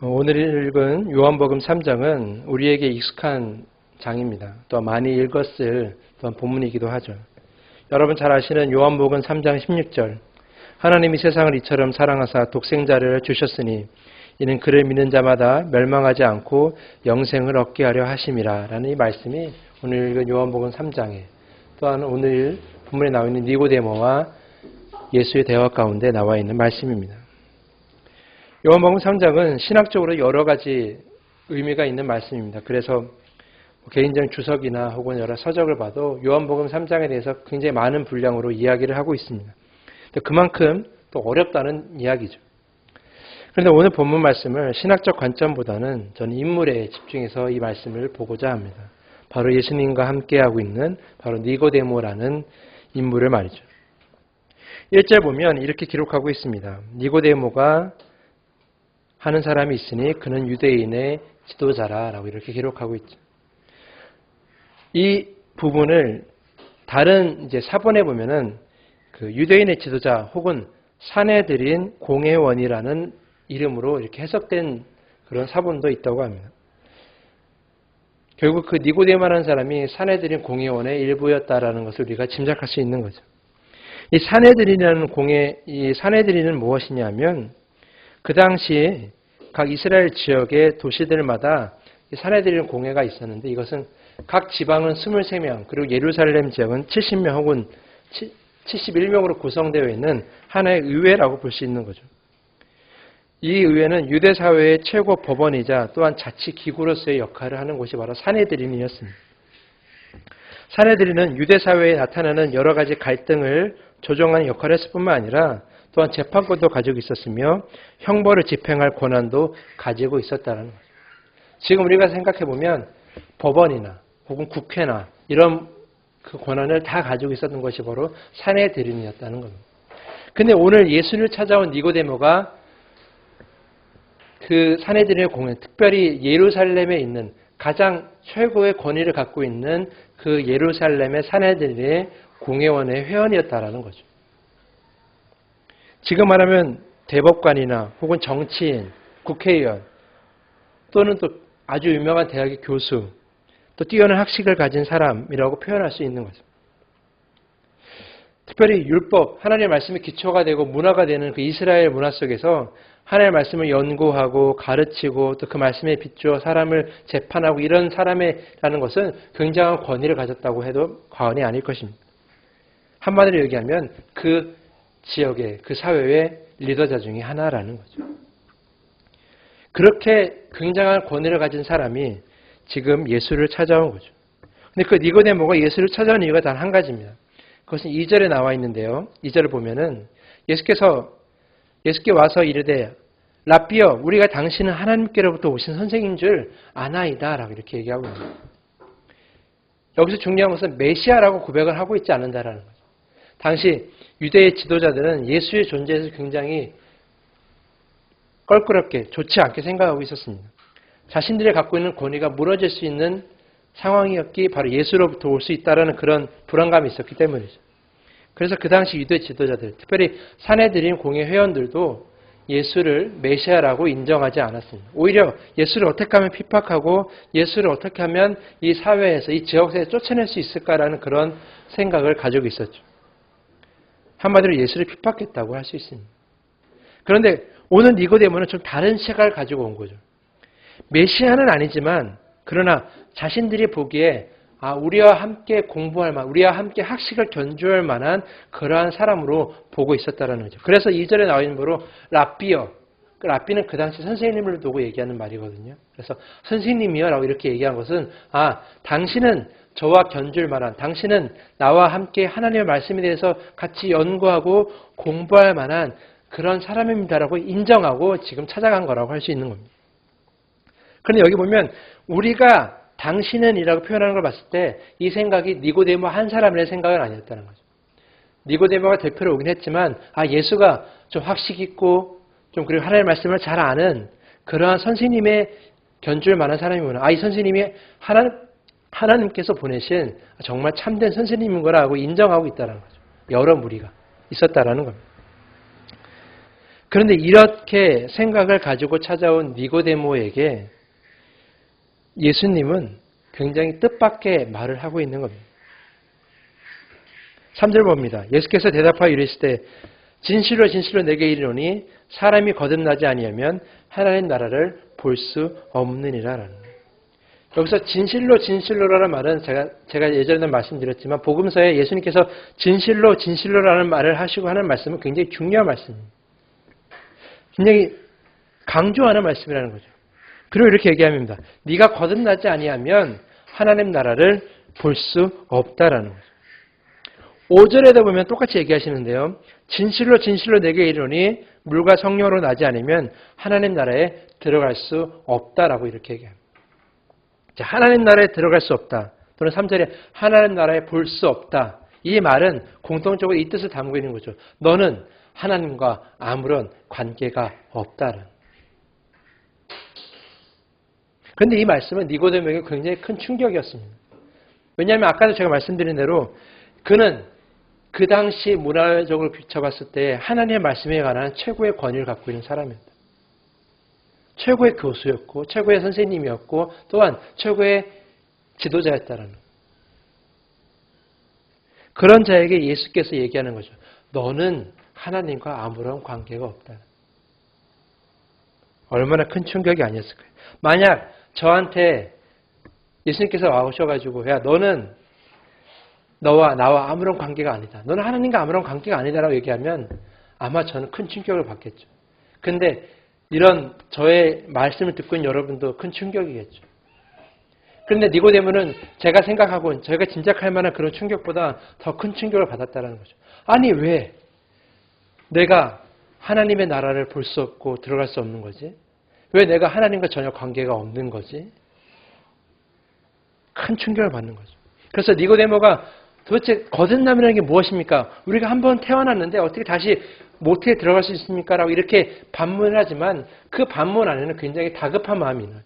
오늘 읽은 요한복음 3장은 우리에게 익숙한 장입니다. 또 많이 읽었을 또한 본문이기도 하죠. 여러분 잘 아시는 요한복음 3장 16절 하나님이 세상을 이처럼 사랑하사 독생자를 주셨으니 이는 그를 믿는 자마다 멸망하지 않고 영생을 얻게 하려 하심이라 라는 이 말씀이 오늘 읽은 요한복음 3장에 또한 오늘 본문에 나와 있는 니고데모와 예수의 대화 가운데 나와 있는 말씀입니다. 요한복음 3장은 신학적으로 여러 가지 의미가 있는 말씀입니다. 그래서 개인적인 주석이나 혹은 여러 서적을 봐도 요한복음 3장에 대해서 굉장히 많은 분량으로 이야기를 하고 있습니다. 그만큼 또 어렵다는 이야기죠. 그런데 오늘 본문 말씀을 신학적 관점보다는 저는 인물에 집중해서 이 말씀을 보고자 합니다. 바로 예수님과 함께하고 있는 바로 니고데모라는 인물을 말이죠. 1절 보면 이렇게 기록하고 있습니다. 니고데모가 하는 사람이 있으니 그는 유대인의 지도자라라고 이렇게 기록하고 있죠. 이 부분을 다른 사본에 보면은 그 유대인의 지도자 혹은 사내들인 공회원이라는 이름으로 이렇게 해석된 그런 사본도 있다고 합니다. 결국 그 니고데모라는 사람이 사내들인 공회원의 일부였다라는 것을 우리가 짐작할 수 있는 거죠. 이 사내들이라는 이 사내들이는 무엇이냐면 그 당시 각 이스라엘 지역의 도시들마다 사내들이는 공회가 있었는데 이것은 각 지방은 23명 그리고 예루살렘 지역은 70명 혹은 71명으로 구성되어 있는 하나의 의회라고 볼 수 있는 거죠. 이 의회는 유대 사회의 최고 법원이자 또한 자치기구로서의 역할을 하는 곳이 바로 사내들인이었습니다. 사내들인은 유대 사회에 나타나는 여러 가지 갈등을 조정하는 역할을 했을 뿐만 아니라 또한 재판권도 가지고 있었으며 형벌을 집행할 권한도 가지고 있었다는 거죠. 지금 우리가 생각해 보면 법원이나 혹은 국회나 이런 그 권한을 다 가지고 있었던 것이 바로 사내들인이었다는 겁니다. 근데 오늘 예수를 찾아온 니고데모가 그 사내들인의 공회, 특별히 예루살렘에 있는 가장 최고의 권위를 갖고 있는 그 예루살렘의 사내들인의 공회원의 회원이었다라는 거죠. 지금 말하면 대법관이나 혹은 정치인, 국회의원 또는 또 아주 유명한 대학의 교수 또 뛰어난 학식을 가진 사람이라고 표현할 수 있는 거죠. 특별히 율법, 하나님의 말씀이 기초가 되고 문화가 되는 그 이스라엘 문화 속에서 하나님의 말씀을 연구하고 가르치고 또 그 말씀에 비추어 사람을 재판하고 이런 사람이라는 것은 굉장한 권위를 가졌다고 해도 과언이 아닐 것입니다. 한마디로 얘기하면 그 지역의 그 사회의 리더자 중에 하나라는 거죠. 그렇게 굉장한 권위를 가진 사람이 지금 예수를 찾아온 거죠. 근데 그 니고데모가 예수를 찾아온 이유가 단 한 가지입니다. 그것은 2절에 나와 있는데요. 2절을 보면은 예수께 와서 이르되 라삐여 우리가 당신은 하나님께로부터 오신 선생인 줄 아나이다 라고 이렇게 얘기하고 있습니다. 여기서 중요한 것은 메시아라고 고백을 하고 있지 않는다라는 거죠. 당시 유대의 지도자들은 예수의 존재에서 굉장히 껄끄럽게 좋지 않게 생각하고 있었습니다. 자신들이 갖고 있는 권위가 무너질 수 있는 상황이었기 바로 예수로부터 올 수 있다는 그런 불안감이 있었기 때문이죠. 그래서 그 당시 유대 지도자들, 특별히 사내들인 공회 회원들도 예수를 메시아라고 인정하지 않았습니다. 오히려 예수를 어떻게 하면 핍박하고 예수를 어떻게 하면 이 사회에서 이 지역사회에서 쫓아낼 수 있을까라는 그런 생각을 가지고 있었죠. 한마디로 예수를 핍박했다고 할 수 있습니다. 그런데 오늘 니고데모는 좀 다른 시각을 가지고 온 거죠. 메시아는 아니지만 그러나 자신들이 보기에 우리와 함께 공부할 만한, 우리와 함께 학식을 견주할 만한 그러한 사람으로 보고 있었다는 거죠. 그래서 2절에 나와 있는 바로 라삐여. 그 라삐는 그 당시 선생님을 두고 얘기하는 말이거든요. 그래서 선생님이여 라고 이렇게 얘기한 것은 당신은 저와 견줄 만한, 당신은 나와 함께 하나님의 말씀에 대해서 같이 연구하고 공부할 만한 그런 사람입니다라고 인정하고 지금 찾아간 거라고 할 수 있는 겁니다. 그런데 여기 보면 우리가 당신은 이라고 표현하는 걸 봤을 때 이 생각이 니고데모 한 사람의 생각은 아니었다는 거죠. 니고데모가 대표로 오긴 했지만 예수가 좀 학식 있고 좀 그리고 하나님의 말씀을 잘 아는 그러한 선생님의 견줄 만한 사람이구나. 이 선생님이 하나님께서 보내신 정말 참된 선생님인 거라고 인정하고 있다는 거죠. 여러 무리가 있었다라는 겁니다. 그런데 이렇게 생각을 가지고 찾아온 니고데모에게 예수님은 굉장히 뜻밖의 말을 하고 있는 겁니다. 3절 봅니다. 예수께서 대답하여 이르시되 진실로 진실로 내게 이르노니 사람이 거듭나지 아니하면 하나님 나라를 볼 수 없느니라 라는 거예요. 여기서 진실로 진실로라는 말은 제가 예전에도 말씀드렸지만 복음서에 예수님께서 진실로 진실로라는 말을 하시고 하는 말씀은 굉장히 중요한 말씀입니다. 굉장히 강조하는 말씀이라는 거죠. 그리고 이렇게 얘기합니다. 네가 거듭나지 아니하면 하나님 나라를 볼 수 없다라는 거죠. 5절에도 보면 똑같이 얘기하시는데요. 진실로 진실로 내게 이르노니 물과 성령으로 나지 않으면 하나님 나라에 들어갈 수 없다라고 이렇게 얘기합니다. 자, 하나님 나라에 들어갈 수 없다. 또는 3절에 하나님 나라에 볼 수 없다. 이 말은 공통적으로 이 뜻을 담고 있는 거죠. 너는 하나님과 아무런 관계가 없다는. 그런데 이 말씀은 니고데모에게 굉장히 큰 충격이었습니다. 왜냐하면 아까도 제가 말씀드린 대로 그는 그 당시 문화적으로 비춰봤을 때 하나님의 말씀에 관한 최고의 권위를 갖고 있는 사람입니다. 최고의 교수였고 최고의 선생님이었고 또한 최고의 지도자였다라는 그런 자에게 예수께서 얘기하는 거죠. 너는 하나님과 아무런 관계가 없다. 얼마나 큰 충격이 아니었을까요? 만약 저한테 예수님께서 와오셔가지고 야 너는 너와 나와 아무런 관계가 아니다. 너는 하나님과 아무런 관계가 아니다라고 얘기하면 아마 저는 큰 충격을 받겠죠. 근데 이런 저의 말씀을 듣고 있는 여러분도 큰 충격이겠죠. 그런데 니고데모는 제가 생각하고 저희가 짐작할 만한 그런 충격보다 더 큰 충격을 받았다는 거죠. 아니 왜 내가 하나님의 나라를 볼 수 없고 들어갈 수 없는 거지? 왜 내가 하나님과 전혀 관계가 없는 거지? 큰 충격을 받는 거죠. 그래서 니고데모가 도대체 거듭남이라는 게 무엇입니까? 우리가 한번 태어났는데 어떻게 다시 모태에 들어갈 수 있습니까? 라고 이렇게 반문을 하지만 그 반문 안에는 굉장히 다급한 마음이 있어요.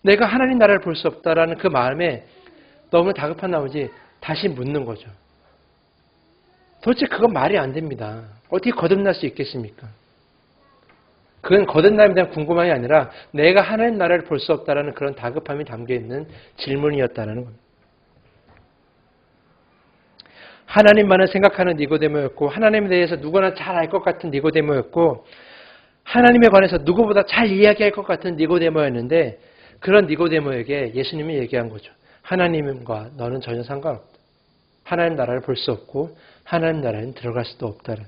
내가 하나님 나라를 볼 수 없다라는 그 마음에 너무 다급한 나머지 다시 묻는 거죠. 도대체 그건 말이 안 됩니다. 어떻게 거듭날 수 있겠습니까? 그건 거듭남에 대한 궁금함이 아니라 내가 하나님 나라를 볼 수 없다라는 그런 다급함이 담겨있는 질문이었다는 겁니다. 하나님만을 생각하는 니고데모였고 하나님에 대해서 누구나 잘 알 것 같은 니고데모였고 하나님에 관해서 누구보다 잘 이야기할 것 같은 니고데모였는데 그런 니고데모에게 예수님이 얘기한 거죠. 하나님과 너는 전혀 상관없다. 하나님 나라를 볼 수 없고 하나님 나라에는 들어갈 수도 없다는.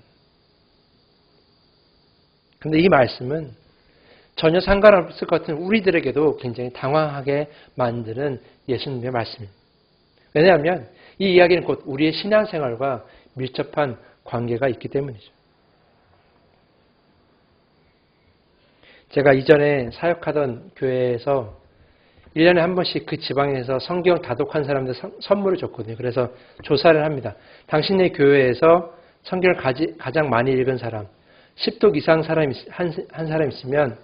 그런데 이 말씀은 전혀 상관없을 것 같은 우리들에게도 굉장히 당황하게 만드는 예수님의 말씀입니다. 왜냐하면 이 이야기는 곧 우리의 신앙생활과 밀접한 관계가 있기 때문이죠. 제가 이전에 사역하던 교회에서 1년에 한 번씩 그 지방에서 성경 다독한 사람들 선물을 줬거든요. 그래서 조사를 합니다. 당신네 교회에서 성경을 가장 많이 읽은 사람, 10독 이상 한 사람 있으면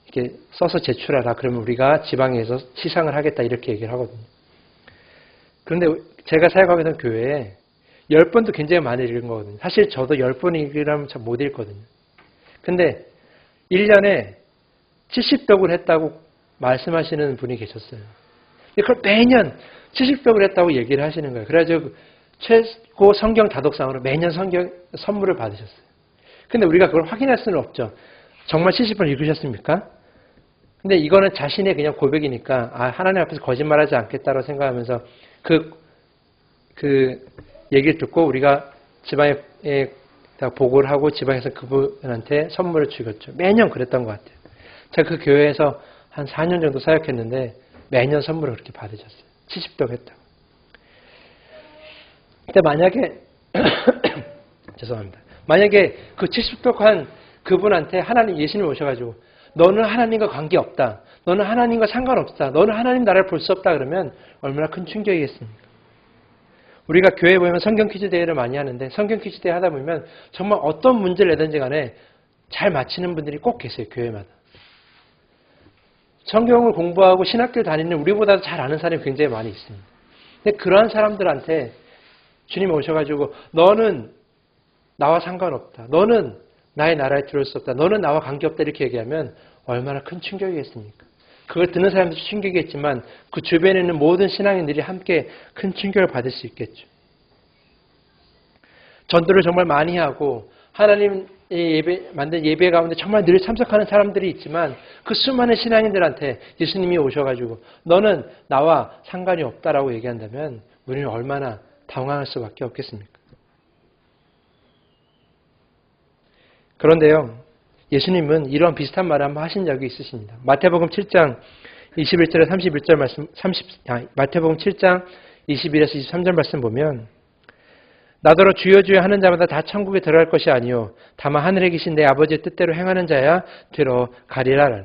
이렇게 써서 제출하라. 그러면 우리가 지방에서 시상을 하겠다. 이렇게 얘기를 하거든요. 그런데 제가 사역하고 있던 교회에 10번도 굉장히 많이 읽은 거거든요. 사실 저도 10번 읽으려면 잘 못 읽거든요. 근데 1년에 70독을 했다고 말씀하시는 분이 계셨어요. 그걸 매년 70독을 했다고 얘기를 하시는 거예요. 그래가지고 최고 성경 다독상으로 매년 성경 선물을 받으셨어요. 근데 우리가 그걸 확인할 수는 없죠. 정말 70번 읽으셨습니까? 근데 이거는 자신의 그냥 고백이니까 하나님 앞에서 거짓말하지 않겠다고 생각하면서 그 얘기를 듣고 우리가 지방에 보고를 하고 지방에서 그분한테 선물을 주겠죠. 매년 그랬던 것 같아요. 제가 그 교회에서 한 4년 정도 사역했는데 매년 선물을 그렇게 받으셨어요. 70독 했다고. 근데 만약에 죄송합니다. 만약에 그 70독한 그분한테 하나님 예수님 오셔가지고 너는 하나님과 관계없다. 너는 하나님과 상관없다. 너는 하나님 나라를 볼 수 없다. 그러면 얼마나 큰 충격이겠습니까? 우리가 교회에 보면 성경 퀴즈 대회를 많이 하는데 성경 퀴즈 대회 하다 보면 정말 어떤 문제를 내든지 간에 잘 맞히는 분들이 꼭 계세요. 교회마다. 성경을 공부하고 신학교를 다니는 우리보다 잘 아는 사람이 굉장히 많이 있습니다. 근데 그러한 사람들한테 주님이 오셔가지고 너는 나와 상관없다. 너는 나의 나라에 들어올 수 없다. 너는 나와 관계없다. 이렇게 얘기하면 얼마나 큰 충격이겠습니까? 그걸 듣는 사람도 충격이겠지만 그 주변에 있는 모든 신앙인들이 함께 큰 충격을 받을 수 있겠죠. 전도를 정말 많이 하고 하나님 만든 예배 가운데 정말 늘 참석하는 사람들이 있지만 그 수많은 신앙인들한테 예수님이 오셔가지고 너는 나와 상관이 없다라고 얘기한다면 우리는 얼마나 당황할 수밖에 없겠습니까? 그런데요, 예수님은 이런 비슷한 말을 한번 하신 적이 있으십니다. 마태복음 7장 21절에 31절 말씀, 마태복음 7장 21에서 23절 말씀 보면 나더러 주여 주여 하는 자마다 다 천국에 들어갈 것이 아니요 다만 하늘에 계신 내 아버지의 뜻대로 행하는 자야 들어가리라.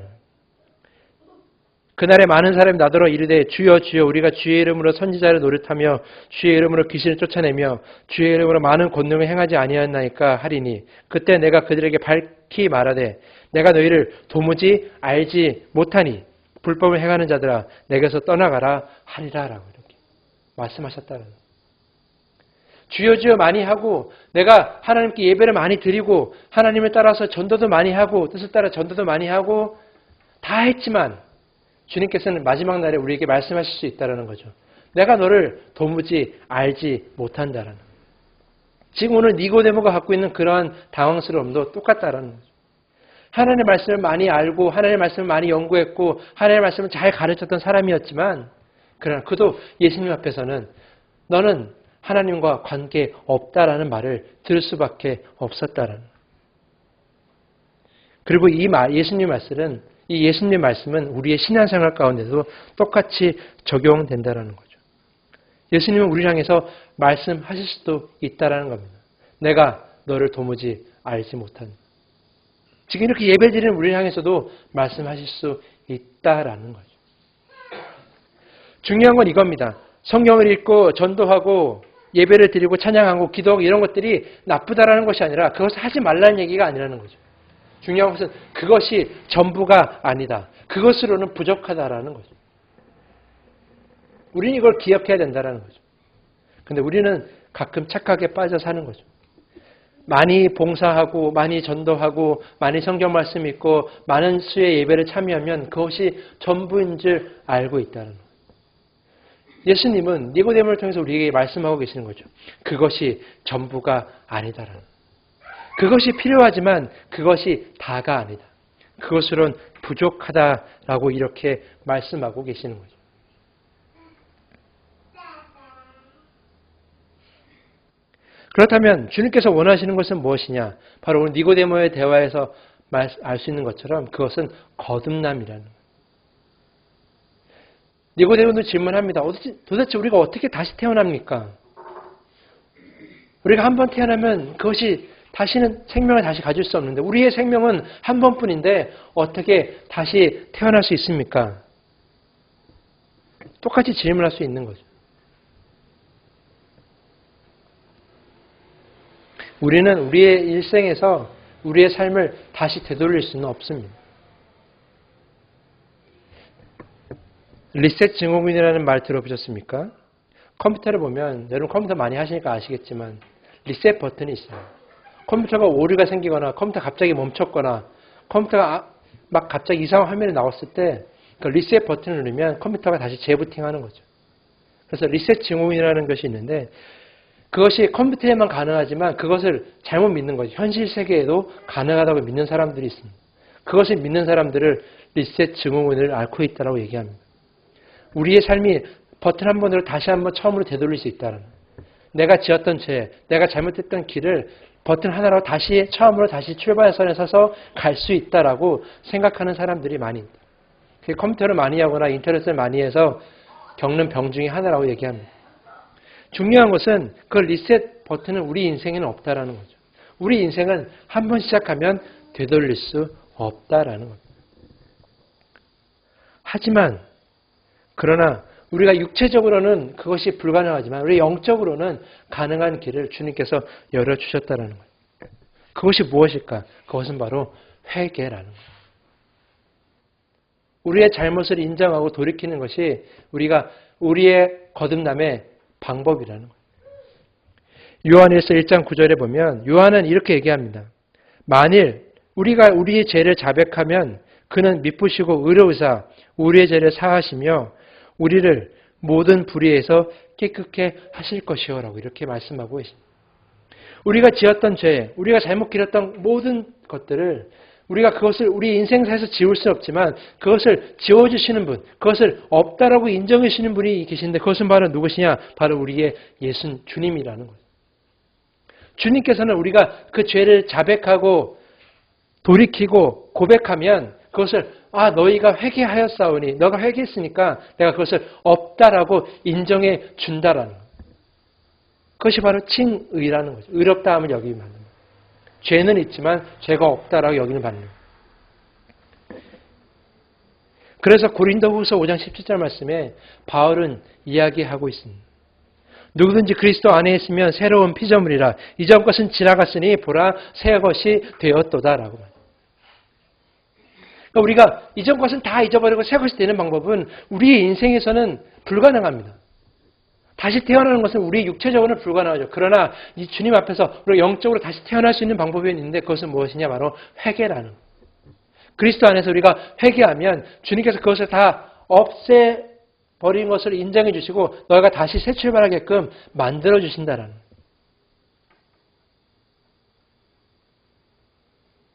그날에 많은 사람이 나더러 이르되 주여 주여 우리가 주의 이름으로 선지자를 노릇하며 주의 이름으로 귀신을 쫓아내며 주의 이름으로 많은 권능을 행하지 아니하였나이까 하리니 그때 내가 그들에게 밝히 말하되 내가 너희를 도무지 알지 못하니 불법을 행하는 자들아 내게서 떠나가라 하리라 라고 이렇게 말씀하셨다는 거예요. 주여 주여 많이 하고 내가 하나님께 예배를 많이 드리고 하나님을 따라서 전도도 많이 하고 뜻을 따라 전도도 많이 하고 다 했지만 주님께서는 마지막 날에 우리에게 말씀하실 수 있다는 거죠. 내가 너를 도무지 알지 못한다라는 거예요. 지금 오늘 니고데모가 갖고 있는 그러한 당황스러움도 똑같다라는 거죠. 하나님의 말씀을 많이 알고 하나님의 말씀을 많이 연구했고 하나님의 말씀을 잘 가르쳤던 사람이었지만 그러나 그도 예수님 앞에서는 너는 하나님과 관계 없다라는 말을 들을 수밖에 없었다라는 거예요. 그리고 이 예수님 말씀은 우리의 신앙생활 가운데도 똑같이 적용된다라는 거죠. 예수님은 우리를 향해서 말씀하실 수도 있다라는 겁니다. 내가 너를 도무지 알지 못한. 지금 이렇게 예배 드리는 우리를 향해서도 말씀하실 수 있다라는 거죠. 중요한 건 이겁니다. 성경을 읽고 전도하고 예배를 드리고 찬양하고 기도하고 이런 것들이 나쁘다라는 것이 아니라 그것을 하지 말라는 얘기가 아니라는 거죠. 중요한 것은 그것이 전부가 아니다. 그것으로는 부족하다라는 거죠. 우리는 이걸 기억해야 된다는 거죠. 근데 우리는 가끔 착하게 빠져 사는 거죠. 많이 봉사하고 많이 전도하고 많이 성경 말씀 읽고 많은 수의 예배를 참여하면 그것이 전부인 줄 알고 있다는 거예요. 예수님은 니고데모를 통해서 우리에게 말씀하고 계시는 거죠. 그것이 전부가 아니다라는 거예요. 그것이 필요하지만 그것이 다가 아니다. 그것으로는 부족하다라고 이렇게 말씀하고 계시는 거죠. 그렇다면 주님께서 원하시는 것은 무엇이냐? 바로 오늘 니고데모의 대화에서 알 수 있는 것처럼 그것은 거듭남이라는 거예요. 니고데모도 질문합니다. 도대체 우리가 어떻게 다시 태어납니까? 우리가 한 번 태어나면 그것이 다시는 생명을 다시 가질 수 없는데 우리의 생명은 한 번뿐인데 어떻게 다시 태어날 수 있습니까? 똑같이 질문할 수 있는 거죠. 우리는 우리의 일생에서 우리의 삶을 다시 되돌릴 수는 없습니다. 리셋 증후군이라는 말 들어보셨습니까? 컴퓨터를 보면 여러분 컴퓨터 많이 하시니까 아시겠지만 리셋 버튼이 있어요. 컴퓨터가 오류가 생기거나 컴퓨터 갑자기 멈췄거나 컴퓨터가 막 갑자기 이상한 화면이 나왔을 때 그 리셋 버튼을 누르면 컴퓨터가 다시 재부팅하는 거죠. 그래서 리셋 증후군이라는 것이 있는데 그것이 컴퓨터에만 가능하지만 그것을 잘못 믿는 거죠. 현실 세계에도 가능하다고 믿는 사람들이 있습니다. 그것을 믿는 사람들을 리셋 증후군을 앓고 있다고 얘기합니다. 우리의 삶이 버튼 한 번으로 다시 한번 처음으로 되돌릴 수 있다는 거예요. 내가 지었던 죄, 내가 잘못했던 길을 버튼 하나로 다시 처음으로 다시 출발선에 서서 갈 수 있다라고 생각하는 사람들이 많이 있다. 컴퓨터를 많이 하거나 인터넷을 많이 해서 겪는 병 중에 하나라고 얘기합니다. 중요한 것은 그 리셋 버튼은 우리 인생에는 없다라는 거죠. 우리 인생은 한 번 시작하면 되돌릴 수 없다라는 겁니다. 하지만 그러나 우리가 육체적으로는 그것이 불가능하지만 우리 영적으로는 가능한 길을 주님께서 열어주셨다는 거예요. 그것이 무엇일까? 그것은 바로 회개라는 거예요. 우리의 잘못을 인정하고 돌이키는 것이 우리의 거듭남의 방법이라는 거예요. 요한일서 1장 9절에 보면 요한은 이렇게 얘기합니다. 만일 우리가 우리의 죄를 자백하면 그는 미쁘시고 의로우사 우리의 죄를 사하시며 우리를 모든 불의에서 깨끗게 하실 것이요라고 이렇게 말씀하고 계십니다. 우리가 지었던 죄, 우리가 잘못 기렸던 모든 것들을 우리가 그것을 우리 인생사에서 지울 수 없지만 그것을 지워주시는 분, 그것을 없다라고 인정해 주시는 분이 계신데 그것은 바로 누구시냐? 바로 우리의 예수 주님이라는 거죠. 주님께서는 우리가 그 죄를 자백하고 돌이키고 고백하면 그것을 너희가 회개하였사오니 너가 회개했으니까 내가 그것을 없다라고 인정해 준다라는 거예요. 그것이 바로 칭의라는 거죠. 의롭다 함을 여기면 받는 거예요. 죄는 있지만 죄가 없다라고 여기는 받는 거예요. 그래서 고린도후서 5장 17절 말씀에 바울은 이야기하고 있습니다. 누구든지 그리스도 안에 있으면 새로운 피조물이라 이전 것은 지나갔으니 보라 새 것이 되었도다라고 말합니다. 그러니까 우리가 이전 것은 다 잊어버리고 새 것이 되는 방법은 우리의 인생에서는 불가능합니다. 다시 태어나는 것은 우리 육체적으로는 불가능하죠. 그러나 이 주님 앞에서 우리가 영적으로 다시 태어날 수 있는 방법이 있는데 그것은 무엇이냐? 바로 회개라는 거예요. 그리스도 안에서 우리가 회개하면 주님께서 그것을 다 없애버린 것을 인정해 주시고 너희가 다시 새 출발하게끔 만들어 주신다라는 거예요.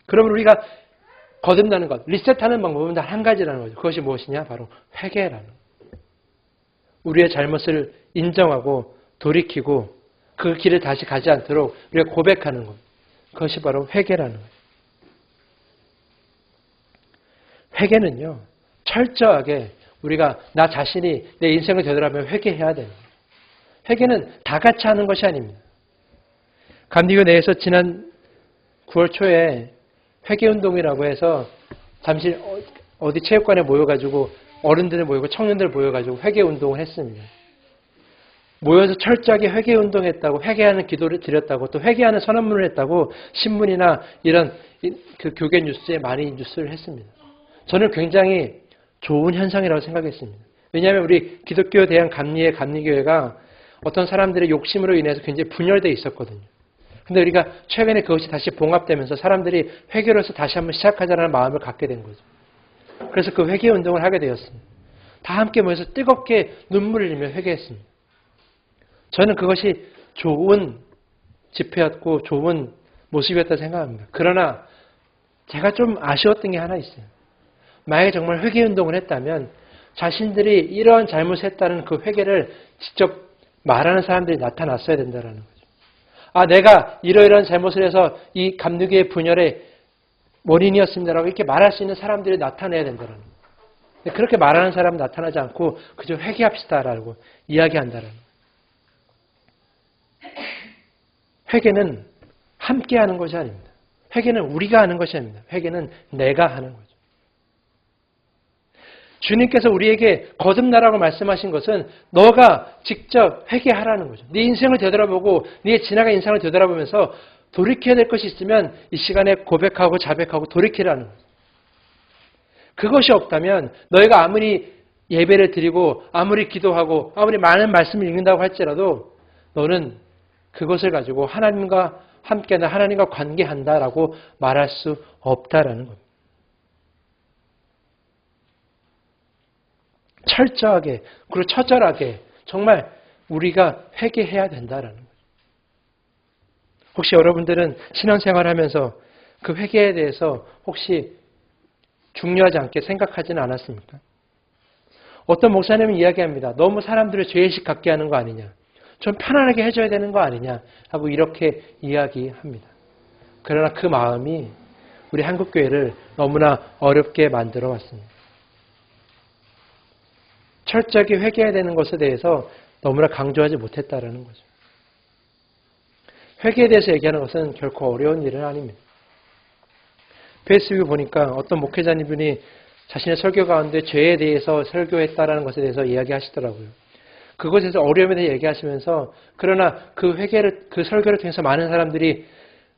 그러면 우리가 거듭나는 것, 리셋하는 방법은 단 한 가지라는 거죠. 그것이 무엇이냐? 바로 회개라는 거예요. 우리의 잘못을 인정하고 돌이키고 그 길을 다시 가지 않도록 우리가 고백하는 것. 그것이 바로 회개라는 거예요. 회개는요. 철저하게 우리가 나 자신이 내 인생을 되돌아보면 회개해야 됩니다. 회개는 다 같이 하는 것이 아닙니다. 감리교 내에서 지난 9월 초에 회개운동이라고 해서 잠시 어디 체육관에 모여가지고 어른들 모이고 청년들 모여가지고 회개운동을 했습니다. 모여서 철저하게 회개운동했다고 회개하는 기도를 드렸다고 또 회개하는 선언문을 했다고 신문이나 이런 그 교계 뉴스에 많이 뉴스를 했습니다. 저는 굉장히 좋은 현상이라고 생각했습니다. 왜냐하면 우리 기독교에 대한 감리의 감리교회가 어떤 사람들의 욕심으로 인해서 굉장히 분열되어 있었거든요. 근데 우리가 최근에 그것이 다시 봉합되면서 사람들이 회개로서 다시 한번 시작하자는 마음을 갖게 된 거죠. 그래서 그 회개 운동을 하게 되었습니다. 다 함께 모여서 뜨겁게 눈물을 흘리며 회개했습니다. 저는 그것이 좋은 집회였고 좋은 모습이었다고 생각합니다. 그러나 제가 좀 아쉬웠던 게 하나 있어요. 만약에 정말 회개 운동을 했다면 자신들이 이러한 잘못을 했다는 그 회개를 직접 말하는 사람들이 나타났어야 된다는 거죠. 내가 이러이러한 잘못을 해서 이 감리교의 분열의 원인이었습니다라고 이렇게 말할 수 있는 사람들이 나타내야 된다는 거예요. 그렇게 말하는 사람은 나타나지 않고 그저 회개합시다라고 이야기한다는 거예요. 회개는 함께 하는 것이 아닙니다. 회개는 우리가 하는 것이 아닙니다. 회개는 내가 하는 거죠. 주님께서 우리에게 거듭나라고 말씀하신 것은 너가 직접 회개하라는 거죠. 네 인생을 되돌아보고 네 지나간 인생을 되돌아보면서 돌이켜야 될 것이 있으면 이 시간에 고백하고 자백하고 돌이키라는 거죠. 그것이 없다면 너희가 아무리 예배를 드리고 아무리 기도하고 아무리 많은 말씀을 읽는다고 할지라도 너는 그것을 가지고 하나님과 함께나 하나님과 관계한다라고 말할 수 없다라는 겁니다. 철저하게 그리고 처절하게 정말 우리가 회개해야 된다라는 거죠. 혹시 여러분들은 신앙생활하면서 그 회개에 대해서 혹시 중요하지 않게 생각하지는 않았습니까? 어떤 목사님은 이야기합니다. 너무 사람들을 죄의식 갖게 하는 거 아니냐. 좀 편안하게 해줘야 되는 거 아니냐 하고 이렇게 이야기합니다. 그러나 그 마음이 우리 한국교회를 너무나 어렵게 만들어 왔습니다. 철저하게 회개해야 되는 것에 대해서 너무나 강조하지 못했다라는 거죠. 회개에 대해서 얘기하는 것은 결코 어려운 일은 아닙니다. 페이스북에 보니까 어떤 목회자님분이 자신의 설교 가운데 죄에 대해서 설교했다라는 것에 대해서 이야기하시더라고요. 그것에서 어려움에 대해 얘기하시면서 그러나 그 회개를 그 설교를 통해서 많은 사람들이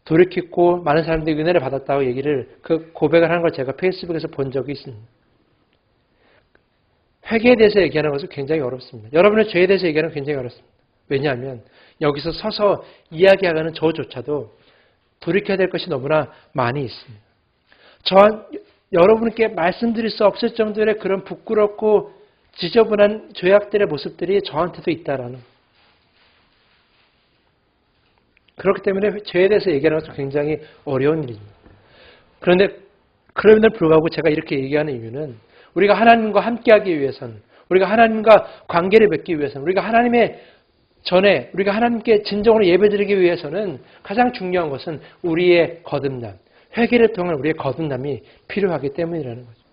돌이켰고 많은 사람들이 은혜를 받았다고 얘기를 그 고백을 하는 걸 제가 페이스북에서 본 적이 있습니다. 회개에 대해서 얘기하는 것은 굉장히 어렵습니다. 여러분의 죄에 대해서 얘기하는 건 굉장히 어렵습니다. 왜냐하면 여기서 서서 이야기하는 저조차도 돌이켜야 될 것이 너무나 많이 있습니다. 여러분께 말씀드릴 수 없을 정도의 그런 부끄럽고 지저분한 죄악들의 모습들이 저한테도 있다라는. 그렇기 때문에 죄에 대해서 얘기하는 것은 굉장히 어려운 일입니다. 그런데 그럼에도 불구하고 제가 이렇게 얘기하는 이유는 우리가 하나님과 함께하기 위해서는, 우리가 하나님과 관계를 맺기 위해서는, 우리가 하나님께 진정으로 예배드리기 위해서는 가장 중요한 것은 우리의 거듭남, 회개를 통한 우리의 거듭남이 필요하기 때문이라는 거죠.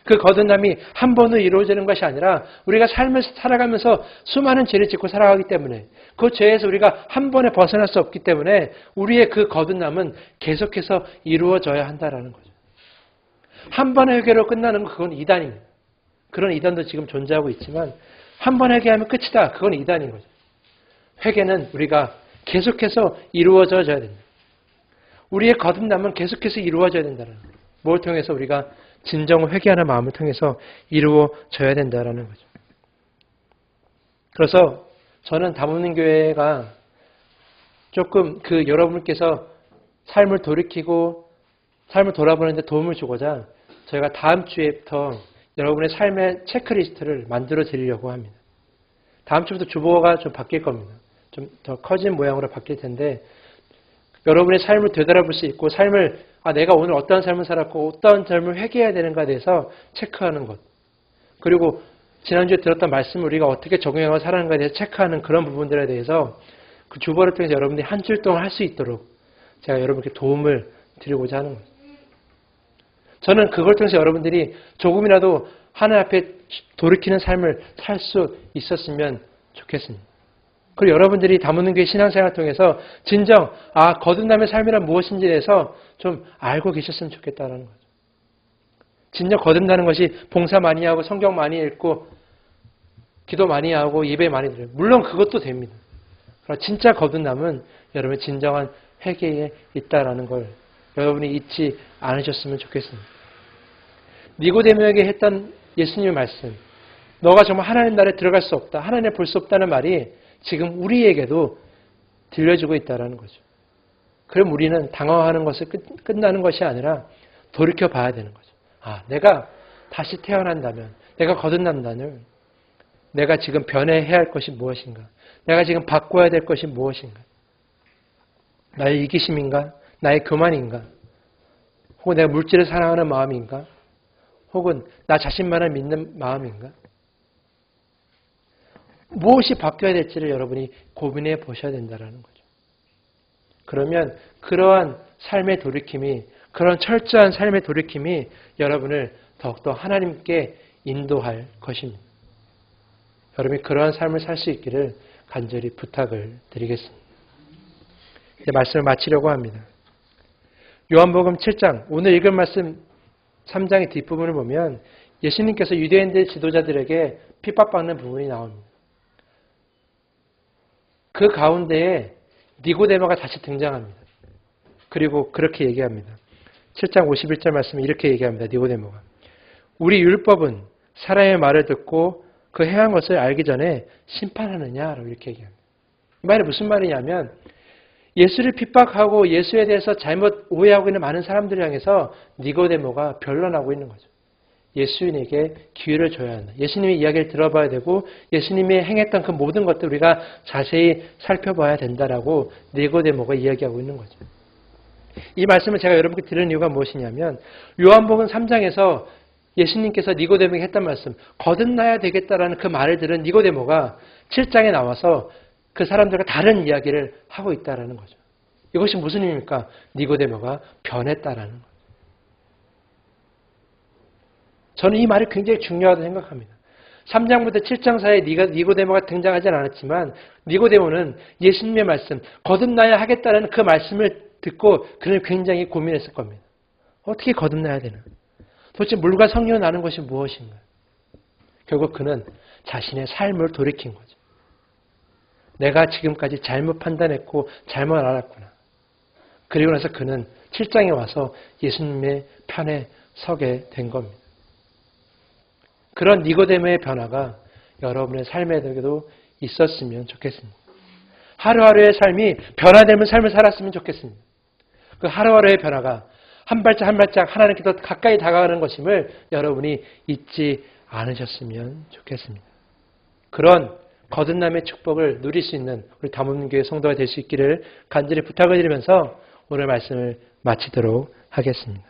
그 거듭남이 한 번으로 이루어지는 것이 아니라 우리가 삶을 살아가면서 수많은 죄를 짓고 살아가기 때문에 그 죄에서 우리가 한 번에 벗어날 수 없기 때문에 우리의 그 거듭남은 계속해서 이루어져야 한다는 거죠. 한 번의 회개로 끝나는 건 그건 이단입니다. 그런 이단도 지금 존재하고 있지만 한 번 회개하면 끝이다. 그건 이단인 거죠. 회개는 우리가 계속해서 이루어져야 됩니다. 우리의 거듭남은 계속해서 이루어져야 된다는 거예요. 뭘 통해서 우리가 진정 회개하는 마음을 통해서 이루어져야 된다는 거죠. 그래서 저는 담없는 교회가 조금 여러분께서 삶을 돌이키고 삶을 돌아보는데 도움을 주고자 저희가 다음 주에부터 여러분의 삶의 체크리스트를 만들어 드리려고 합니다. 다음 주부터 주보가 좀 바뀔 겁니다. 좀 더 커진 모양으로 바뀔 텐데 여러분의 삶을 되돌아볼 수 있고 내가 오늘 어떤 삶을 살았고 어떤 삶을 회개해야 되는가에 대해서 체크하는 것. 그리고 지난주에 들었던 말씀을 우리가 어떻게 적용하고 살아가는가에 대해서 체크하는 그런 부분들에 대해서 그 주보를 통해서 여러분들이 한 주 동안 할 수 있도록 제가 여러분께 도움을 드리고자 하는 거죠. 저는 그걸 통해서 여러분들이 조금이라도 하나님 앞에 돌이키는 삶을 살 수 있었으면 좋겠습니다. 그리고 여러분들이 담없는 교회 신앙생활을 통해서 진정 거듭남의 삶이란 무엇인지에 대해서 좀 알고 계셨으면 좋겠다는 거죠. 진정 거듭나는 것이 봉사 많이 하고 성경 많이 읽고 기도 많이 하고 예배 많이 드려요. 물론 그것도 됩니다. 그러나 진짜 거듭남은 여러분의 진정한 회개에 있다라는 걸 여러분이 잊지 않으셨으면 좋겠습니다. 니고데모에게 했던 예수님의 말씀, 너가 정말 하나님 나라에 들어갈 수 없다, 하나님을 볼 수 없다는 말이 지금 우리에게도 들려주고 있다는 거죠. 그럼 우리는 당황하는 것을 끝나는 것이 아니라 돌이켜 봐야 되는 거죠. 내가 다시 태어난다면, 내가 거듭난다면 내가 지금 변해야 할 것이 무엇인가? 내가 지금 바꿔야 될 것이 무엇인가? 나의 이기심인가? 나의 교만인가? 혹은 내가 물질을 사랑하는 마음인가? 혹은 나 자신만을 믿는 마음인가? 무엇이 바뀌어야 될지를 여러분이 고민해 보셔야 된다는 거죠. 그러면 그러한 삶의 돌이킴이, 그런 철저한 삶의 돌이킴이 여러분을 더욱더 하나님께 인도할 것입니다. 여러분이 그러한 삶을 살 수 있기를 간절히 부탁을 드리겠습니다. 이제 말씀을 마치려고 합니다. 요한복음 7장, 오늘 읽은 말씀 3장의 뒷부분을 보면 예수님께서 유대인들 지도자들에게 핍박받는 부분이 나옵니다. 그 가운데에 니고데모가 다시 등장합니다. 그리고 그렇게 얘기합니다. 7장 51절 말씀에 이렇게 얘기합니다. 니고데모가. 우리 율법은 사람의 말을 듣고 그 행한 것을 알기 전에 심판하느냐라고 이렇게 얘기합니다. 이 말이 무슨 말이냐면 예수를 핍박하고 예수에 대해서 잘못 오해하고 있는 많은 사람들을 향해서 니고데모가 변론하고 있는 거죠. 예수님에게 기회를 줘야 한다. 예수님의 이야기를 들어봐야 되고 예수님이 행했던 그 모든 것들 우리가 자세히 살펴봐야 된다라고 니고데모가 이야기하고 있는 거죠. 이 말씀을 제가 여러분께 드리는 이유가 무엇이냐면 요한복음 3장에서 예수님께서 니고데모에게 했던 말씀, 거듭나야 되겠다라는 그 말을 들은 니고데모가 7장에 나와서 그 사람들과 다른 이야기를 하고 있다라는 거죠. 이것이 무슨 의미입니까? 니고데모가 변했다라는 거죠. 저는 이 말이 굉장히 중요하다고 생각합니다. 3장부터 7장 사이에 니고데모가 등장하지 않았지만 니고데모는 예수님의 말씀, 거듭나야 하겠다는 그 말씀을 듣고 그는 굉장히 고민했을 겁니다. 어떻게 거듭나야 되나? 도대체 물과 성령을 나는 것이 무엇인가? 결국 그는 자신의 삶을 돌이킨 거죠. 내가 지금까지 잘못 판단했고 잘못 알았구나. 그리고 나서 그는 7장에 와서 예수님의 편에 서게 된 겁니다. 그런 니고데모의 변화가 여러분의 삶에도 있었으면 좋겠습니다. 하루하루의 삶이 변화되는 삶을 살았으면 좋겠습니다. 그 하루하루의 변화가 한 발짝 한 발짝 하나님께 더 가까이 다가가는 것임을 여러분이 잊지 않으셨으면 좋겠습니다. 그런 거듭남의 축복을 누릴 수 있는 우리 담음교회 성도가 될 수 있기를 간절히 부탁을 드리면서 오늘 말씀을 마치도록 하겠습니다.